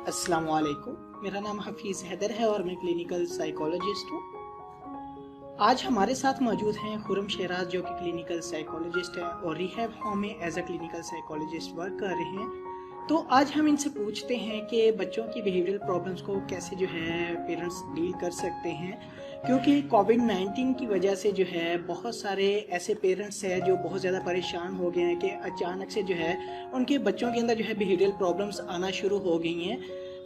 अस्सलाम वालेकुम। मेरा नाम हफीज़ हैदर है और मैं क्लिनिकल साइकोलॉजिस्ट हूँ। आज हमारे साथ मौजूद हैं खुरम शेराज जो कि क्लिनिकल साइकोलॉजिस्ट है और रिहैब होम में as a clinical psychologist work कर रहे हैं। तो आज हम इनसे पूछते हैं कि बच्चों की बिहेवियरल प्रॉब्लम्स को कैसे जो है पेरेंट्स डील कर सकते हैं, क्योंकि कोविड-19 की वजह से जो है बहुत सारे ऐसे पेरेंट्स हैं जो बहुत ज़्यादा परेशान हो गए हैं कि अचानक से जो है उनके बच्चों के अंदर जो है बिहेवियरल प्रॉब्लम्स आना शुरू हो गई हैं।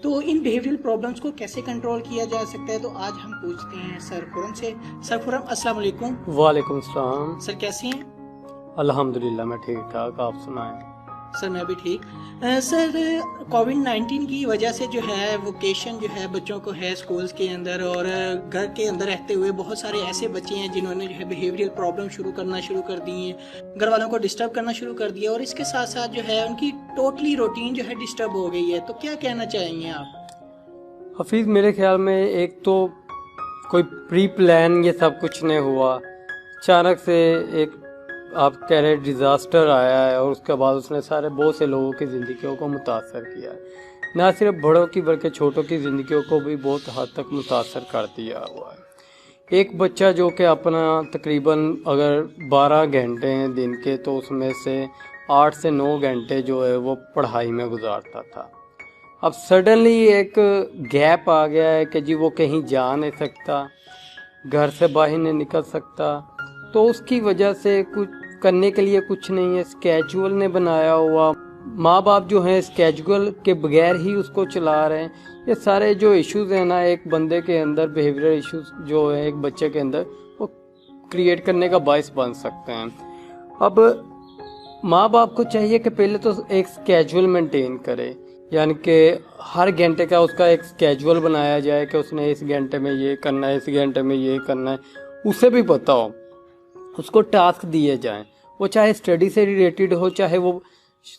तो इन बिहेवियरल प्रॉब्लम्स को कैसे कंट्रोल किया जा सकता है, तो आज हम पूछते हैं सर खुरम से। सर खुरम, अस्सलाम वालेकुम। वालेकुम सलाम। सर कैसे हैं? अल्हम्दुलिल्लाह मैं ठीक ठाक, आप सुनाएं। सर मैं भी ठीक। सर कोविड-19 की वजह से जो है वोकेशन जो है बच्चों को है स्कूल्स के अंदर, और घर के अंदर रहते हुए बहुत सारे ऐसे बच्चे हैं जिन्होंने जो है बिहेवियरल प्रॉब्लम शुरू कर दी है, घर वालों को डिस्टर्ब करना शुरू कर दिया, और इसके साथ साथ जो है उनकी टोटली रूटीन जो है डिस्टर्ब हो गई है। तो क्या कहना चाहेंगे आप? हफीज़, मेरे ख्याल में एक तो कोई प्री प्लान ये सब कुछ नहीं हुआ, अचानक से एक आप कह रहे डिज़ास्टर आया है और उसके बाद उसने सारे बहुत से लोगों की ज़िंदगियों को मुतासर किया है। ना सिर्फ बड़ों की बल्कि छोटों की ज़िंदगियों को भी बहुत हद तक मुतासर कर दिया हुआ है। एक बच्चा जो कि अपना तकरीबन अगर 12 घंटे हैं दिन के, तो उसमें से 8 से 9 घंटे जो है वो पढ़ाई में गुजारता था। अब सडनली एक गैप आ गया है कि जी वो कहीं जा नहीं सकता, घर से बाहर नहीं निकल सकता, तो उसकी वजह से कुछ करने के लिए कुछ नहीं है, स्केजुअल ने बनाया हुआ, माँ बाप जो हैं स्केजुअल के बगैर ही उसको चला रहे हैं। ये सारे जो इश्यूज़ हैं ना एक बंदे के अंदर, बिहेवियरल इश्यूज जो है एक बच्चे के अंदर, वो क्रिएट करने का बायस बन सकते हैं। अब माँ बाप को चाहिए कि पहले तो एक स्केजुअल मेंटेन करे, यानी कि हर घंटे का उसका एक स्केजुअल बनाया जाए कि उसने इस घंटे में ये करना है, इस घंटे में ये करना है, उसे भी पता हो, उसको टास्क दिए जाएं, वो चाहे स्टडी से रिलेटेड हो, चाहे वो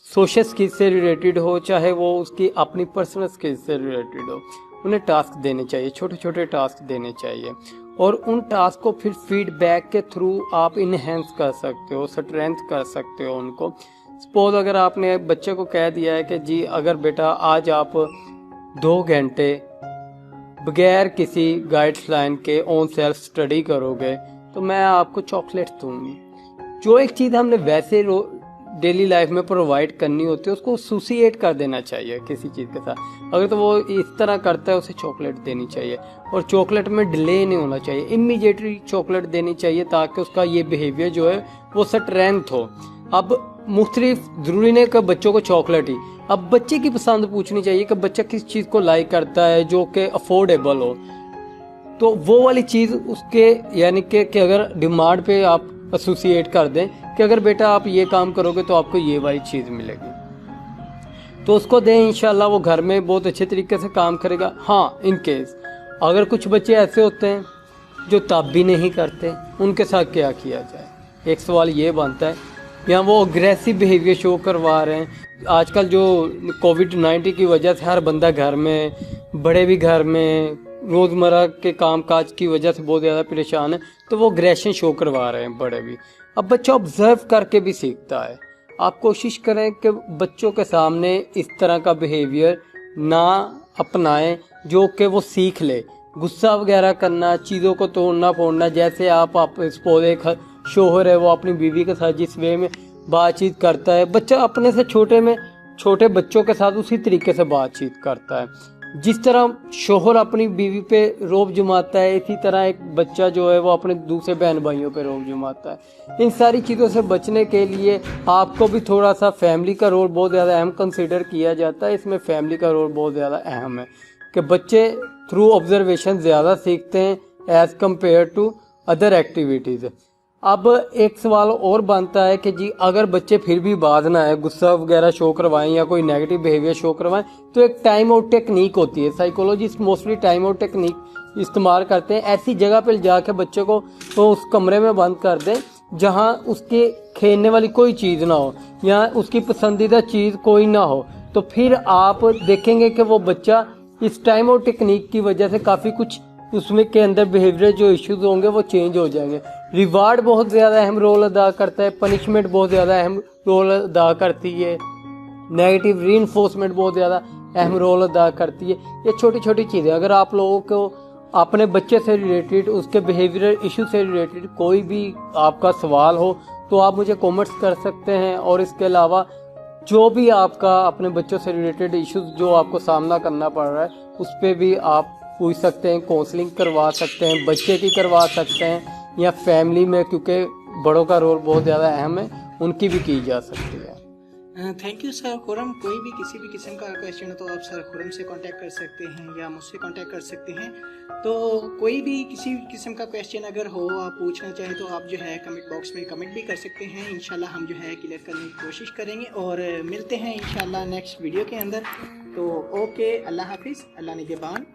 सोशल स्किल्स से रिलेटेड हो, चाहे वो उसकी अपनी पर्सनल स्किल्स से रिलेटेड हो। उन्हें टास्क देने चाहिए, छोटे छोटे टास्क देने चाहिए, और उन टास्क को फिर फीडबैक के थ्रू आप इनहेंस कर सकते हो, स्ट्रेंथ कर सकते हो उनको। सपोज अगर आपने बच्चे को कह दिया है कि जी अगर बेटा आज आप 2 घंटे बगैर किसी गाइडलाइन के ऑन सेल्फ स्टडी करोगे तो मैं आपको चॉकलेट दूंगी। जो एक चीज़ हमने वैसे डेली लाइफ में प्रोवाइड करनी होती है उसको एसोसिएट कर देना चाहिए किसी चीज़ के साथ। अगर तो वो इस तरह करता है उसे चॉकलेट देनी चाहिए, और चॉकलेट में डिले नहीं होना चाहिए, इमीडिएटली चॉकलेट देनी चाहिए ताकि उसका ये बिहेवियर जो है वो स्ट्रेंथ हो। अब मुख्तलिफ ज़रूरी नहीं कि बच्चों को चॉकलेट ही, अब बच्चे की पसंद पूछनी चाहिए कि बच्चा किस चीज़ को लाइक करता है जो कि अफोर्डेबल हो, तो वो वाली चीज़ उसके यानी कि अगर डिमांड पे आप एसोसिएट कर दें कि अगर बेटा आप ये काम करोगे तो आपको ये वाली चीज़ मिलेगी, तो उसको दें, इंशाल्लाह वो घर में बहुत अच्छे तरीके से काम करेगा। हाँ, इन केस अगर कुछ बच्चे ऐसे होते हैं जो तब भी नहीं करते, उनके साथ क्या किया जाए? एक सवाल ये बनता है, या वो अग्रेसिव बिहेवियर शो करवा रहे हैं। आजकल जो कोविड-19 की वजह से हर बंदा घर में, बड़े भी घर में, रोज़मर्रा के कामकाज की वजह से बहुत ज़्यादा परेशान है, तो वो अग्रेशन शो करवा रहे हैं बड़े भी। अब बच्चा ऑब्जर्व करके भी सीखता है। आप कोशिश करें कि बच्चों के सामने इस तरह का बिहेवियर ना अपनाएं जो कि वो सीख ले। गुस्सा वगैरह करना, चीज़ों को तोड़ना फोड़ना, जैसे आप सपोज एक शोहर है वो अपनी बीवी के साथ जिस वे में बातचीत करता है, बच्चा अपने से छोटे बच्चों के साथ उसी तरीके से बातचीत करता है। जिस तरह शोहर अपनी बीवी पे रोब जमाता है, इसी तरह एक बच्चा जो है वो अपने दूसरे बहन भाइयों पे रोब जमाता है। इन सारी चीज़ों से बचने के लिए आपको भी थोड़ा सा फैमिली का रोल बहुत ज़्यादा अहम कंसिडर किया जाता है। इसमें फैमिली का रोल बहुत ज़्यादा अहम है कि बच्चे थ्रू ऑब्जर्वेशन ज़्यादा सीखते हैं as compared to other activities. अब एक सवाल और बनता है कि जी अगर बच्चे फिर भी बाज ना है, गुस्सा वगैरह शो करवाएं या कोई नेगेटिव बिहेवियर शो करवाएं, तो एक टाइम आउट टेक्निक होती है। Psychologist mostly time out technique इस्तेमाल करते हैं। ऐसी जगह पर जाके बच्चे को तो उस कमरे में बंद कर दें जहां उसके खेलने वाली कोई चीज़ ना हो या उसकी पसंदीदा चीज़ कोई ना हो, तो फिर आप देखेंगे कि वो बच्चा इस टाइम आउट टेक्निक की वजह से काफ़ी कुछ उसमें के अंदर बिहेवियर जो इश्यूज होंगे वो चेंज हो जाएंगे। रिवार्ड बहुत ज़्यादा अहम रोल अदा करता है, पनिशमेंट बहुत ज़्यादा अहम रोल अदा करती है, नेगेटिव रीइंफोर्समेंट बहुत ज़्यादा अहम रोल अदा करती है। ये छोटी छोटी चीज़ें, अगर आप लोगों को अपने बच्चे से रिलेटेड, उसके बिहेवियरल इशू से रिलेटेड कोई भी आपका सवाल हो तो आप मुझे कमेंट्स कर सकते हैं। और इसके अलावा जो भी आपका अपने बच्चों से रिलेटेड इश्यूज जो आपको सामना करना पड़ रहा है उस पर भी आप पूछ सकते हैं, काउंसलिंग करवा सकते हैं, बच्चे की करवा सकते हैं या फैमिली में, क्योंकि बड़ों का रोल बहुत ज़्यादा अहम है, उनकी भी की जा सकती है। Thank you sir Khurram. कोई भी किसी भी किस्म का क्वेश्चन हो तो आप सर खुरम से कांटेक्ट कर सकते हैं या मुझसे कांटेक्ट कर सकते हैं। तो कोई भी किसी भी किस्म का क्वेश्चन अगर हो, आप पूछना चाहें तो आप जो है कमेंट बॉक्स में कमेंट भी कर सकते हैं। इंशाल्लाह हम जो है क्लियर करने की कोशिश करेंगे और मिलते हैं इंशाल्लाह नेक्स्ट वीडियो के अंदर। तो ओके, अल्लाह हाफिज़, अल्लाह निगहबान।